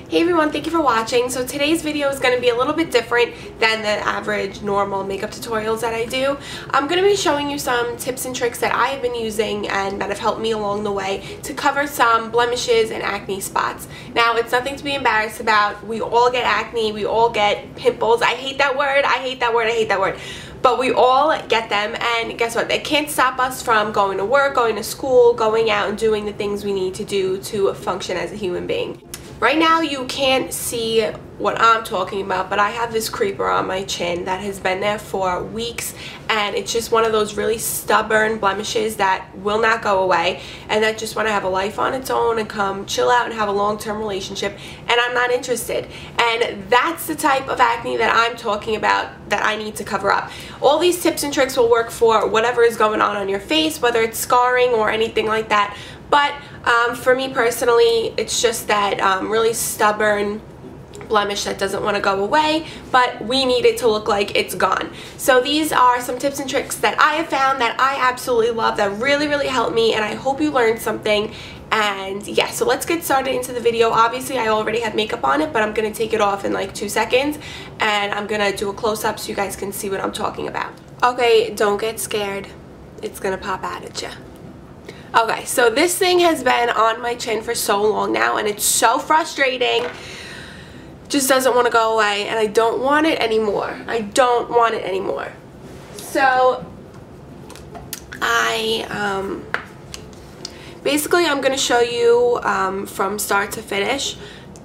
Hey everyone, thank you for watching. So today's video is going to be a little bit different than the average normal makeup tutorials that I do. I'm going to be showing you some tips and tricks that I have been using and that have helped me along the way to cover some blemishes and acne spots. Now, it's nothing to be embarrassed about. We all get acne, we all get pimples. I hate that word, I hate that word, I hate that word. But we all get them, and guess what? They can't stop us from going to work, going to school, going out and doing the things we need to do to function as a human being. Right now you can't see what I'm talking about, but I have this creeper on my chin that has been there for weeks, and it's just one of those really stubborn blemishes that will not go away and that just want to have a life on its own and come chill out and have a long-term relationship, and I'm not interested. And that's the type of acne that I'm talking about that I need to cover up. All these tips and tricks will work for whatever is going on your face, whether it's scarring or anything like that. But for me personally, it's just that really stubborn blemish that doesn't want to go away, but we need it to look like it's gone. So these are some tips and tricks that I have found that I absolutely love, that really help me, and I hope you learned something. And yeah, so let's get started into the video. Obviously I already have makeup on it, but I'm going to take it off in like 2 seconds, and I'm going to do a close-up so you guys can see what I'm talking about. Okay, don't get scared. It's going to pop out at you. Okay, so this thing has been on my chin for so long now, and it's so frustrating. Just doesn't want to go away, and I don't want it anymore. I don't want it anymore. So basically I'm going to show you from start to finish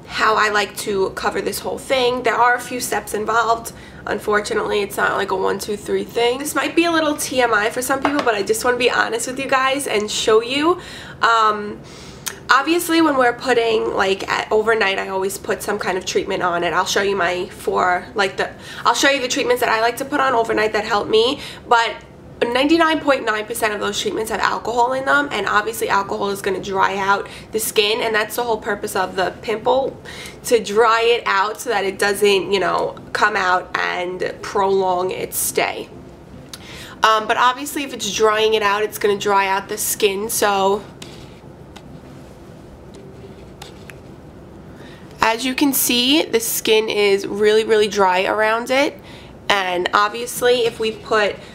how I like to cover this whole thing. There are a few steps involved. Unfortunately, it's not like a 1, 2, 3 thing. This might be a little TMI for some people, but I just want to be honest with you guys and show you. Obviously, when we're putting overnight, I always put some kind of treatment on it. I'll show you I'll show you the treatments that I like to put on overnight that help me, but 99.9% of those treatments have alcohol in them, and obviously alcohol is going to dry out the skin, and that's the whole purpose of the pimple, to dry it out so that it doesn't, you know, come out and prolong its stay. But obviously if it's drying it out, it's going to dry out the skin. So as you can see, the skin is really dry around it. And obviously if we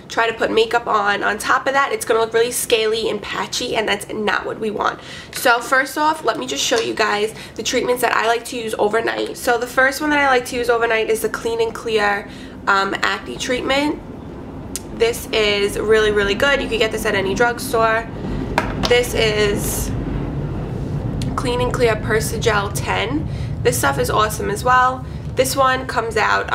try to put makeup on top of that, it's going to look really scaly and patchy, and that's not what we want. So first off, let me just show you guys the treatments that I like to use overnight. So the first one that I like to use overnight is the Clean and Clear acne treatment. This is really good. You can get this at any drugstore. This is Clean and Clear Persagel 10. This stuff is awesome as well. This one comes out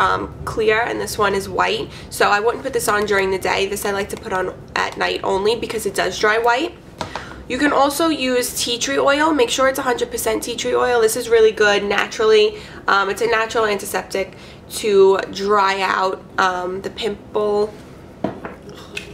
clear, and this one is white, so I wouldn't put this on during the day. This I like to put on at night only because it does dry white. You can also use tea tree oil. Make sure it's 100% tea tree oil. This is really good naturally. It's a natural antiseptic to dry out the pimple.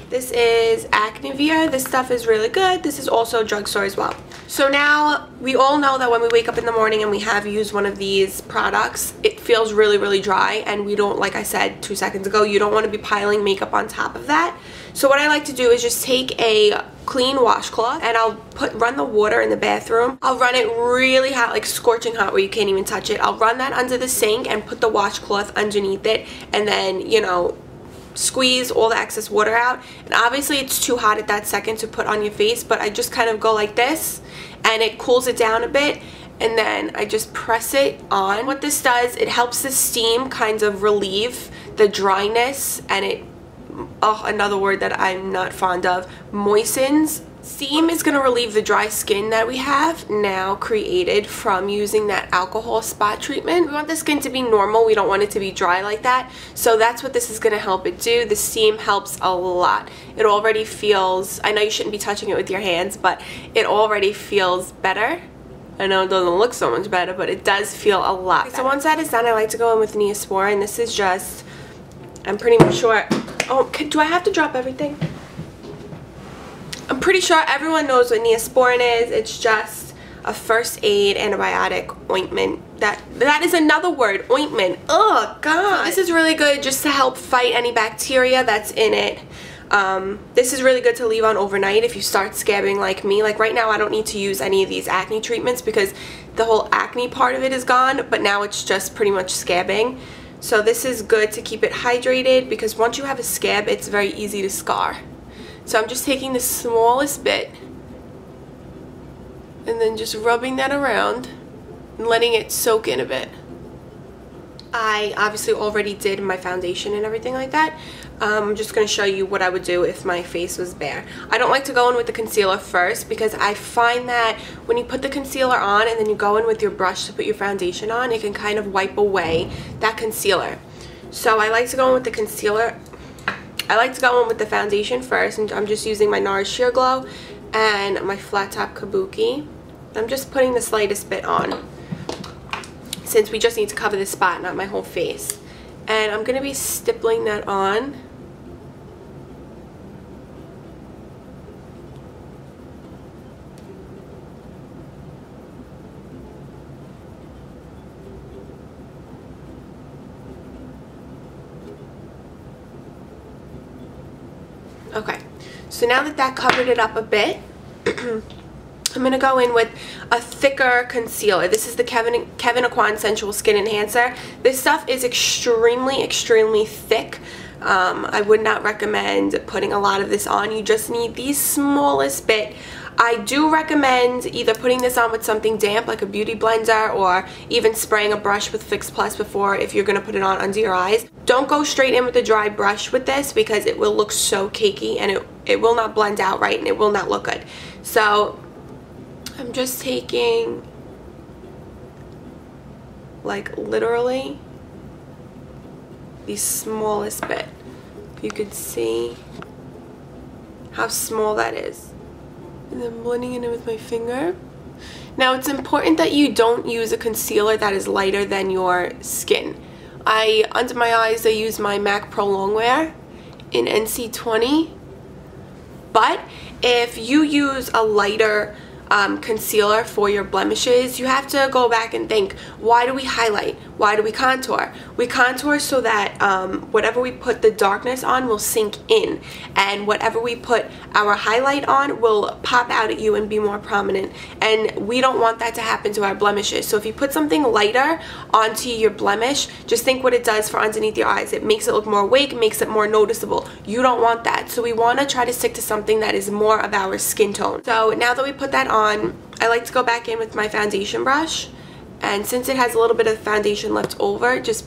This is Acnevia. This stuff is really good. This is also drugstore as well. So now we all know that when we wake up in the morning and we have used one of these products, it feels really dry, and we don't, like I said 2 seconds ago, you don't want to be piling makeup on top of that. So what I like to do is just take a clean washcloth, and I'll run the water in the bathroom. I'll run it really hot, like scorching hot where you can't even touch it. I'll run that under the sink and put the washcloth underneath it, and then, you know, squeeze all the excess water out. And obviously it's too hot at that second to put on your face, but I just kind of go like this, and it cools it down a bit, and then I just press it on. What this does, it helps the steam kind of relieve the dryness, and it, another word that I'm not fond of, moistens. Steam is going to relieve the dry skin that we have now created from using that alcohol spot treatment. We want the skin to be normal. We don't want it to be dry like that. So that's what this is going to help it do. The steam helps a lot. It already feels, I know you shouldn't be touching it with your hands, but it already feels better. I know it doesn't look so much better, but it does feel a lot better. So once that is done, I like to go in with Neosporin. This is just, I'm pretty much sure, do I have to drop everything? I'm pretty sure everyone knows what Neosporin is. It's just a first aid antibiotic ointment. That is another word, ointment. Oh god. So this is really good just to help fight any bacteria that's in it. This is really good to leave on overnight if you start scabbing like me. Like right now I don't need to use any of these acne treatments because the whole acne part of it is gone, but now it's just pretty much scabbing. So this is good to keep it hydrated, because once you have a scab, it's very easy to scar. So I'm just taking the smallest bit and then just rubbing that around and letting it soak in a bit. I obviously already did my foundation and everything like that. I'm just going to show you what I would do if my face was bare. I don't like to go in with the concealer first, because I find that when you put the concealer on and then you go in with your brush to put your foundation on, it can kind of wipe away that concealer. So I like to go in with the concealer. I like to go in with the foundation first, and I'm just using my NARS Sheer Glow and my Flat Top Kabuki. I'm just putting the slightest bit on, since we just need to cover this spot, not my whole face. And I'm going to be stippling that on. Okay, so now that that covered it up a bit, I'm going to go in with a thicker concealer. This is the Kevyn Aucoin Sensual Skin Enhancer. This stuff is extremely, extremely thick. I would not recommend putting a lot of this on. You just need the smallest bit. I do recommend either putting this on with something damp like a beauty blender, or even spraying a brush with Fix Plus before, if you're going to put it on under your eyes. Don't go straight in with a dry brush with this, because it will look so cakey and it will not blend out right, and it will not look good. So I'm just taking, like, literally the smallest bit. You could see how small that is. And then blending it in with my finger. Now, it's important that you don't use a concealer that is lighter than your skin. Under my eyes, I use my MAC Pro Longwear in NC20. But if you use a lighter concealer for your blemishes, you have to go back and think, why do we highlight? Why do we contour? We contour so that whatever we put the darkness on will sink in, and whatever we put our highlight on will pop out at you and be more prominent, and we don't want that to happen to our blemishes. So if you put something lighter onto your blemish, just think what it does for underneath your eyes. It makes it look more awake, makes it more noticeable. You don't want that. So we want to try to stick to something that is more of our skin tone. So now that we put that on, I like to go back in with my foundation brush, and since it has a little bit of foundation left over, just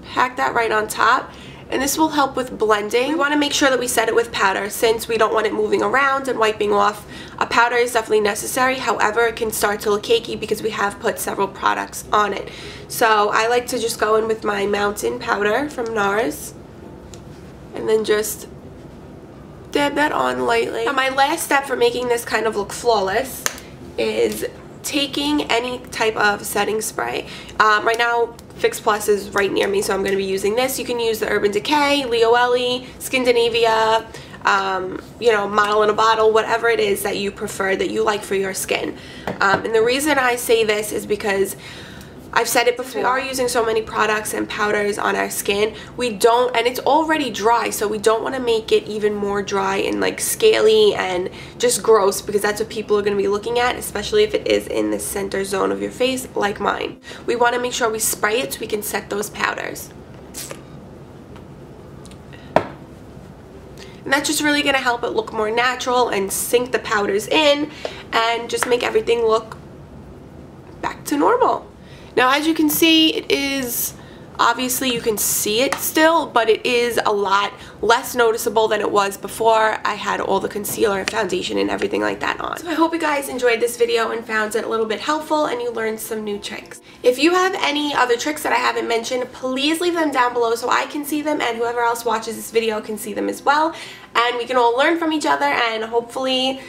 pack that right on top, and this will help with blending. We want to make sure that we set it with powder, since we don't want it moving around and wiping off. A powder is definitely necessary, however it can start to look cakey because we have put several products on it. So I like to just go in with my Mountain powder from NARS, and then just dab that on lightly. Now, my last step for making this kind of look flawless is taking any type of setting spray. Right now, Fix Plus is right near me, so I'm going to be using this. You can use the Urban Decay, Leo Ellie, Skindinavia, you know, Model in a Bottle, whatever it is that you prefer, that you like for your skin. And the reason I say this is because I've said it before, we are using so many products and powders on our skin. We don't, and it's already dry, so we don't want to make it even more dry and like scaly and just gross, because that's what people are going to be looking at, especially if it is in the center zone of your face like mine. We want to make sure we spray it so we can set those powders. And that's just really going to help it look more natural and sink the powders in and just make everything look back to normal. Now, as you can see, it is, obviously you can see it still, but it is a lot less noticeable than it was before I had all the concealer and foundation and everything like that on. So I hope you guys enjoyed this video and found it a little bit helpful and you learned some new tricks. If you have any other tricks that I haven't mentioned, please leave them down below so I can see them and whoever else watches this video can see them as well. And we can all learn from each other, and hopefully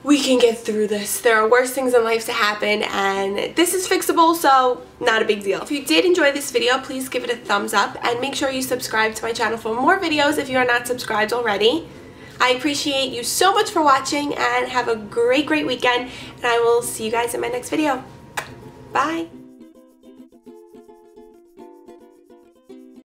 we can get through this. There are worse things in life to happen, and this is fixable, so not a big deal. If you did enjoy this video, please give it a thumbs up and make sure you subscribe to my channel for more videos if you are not subscribed already. I appreciate you so much for watching, and have a great, great weekend, and I will see you guys in my next video. Bye!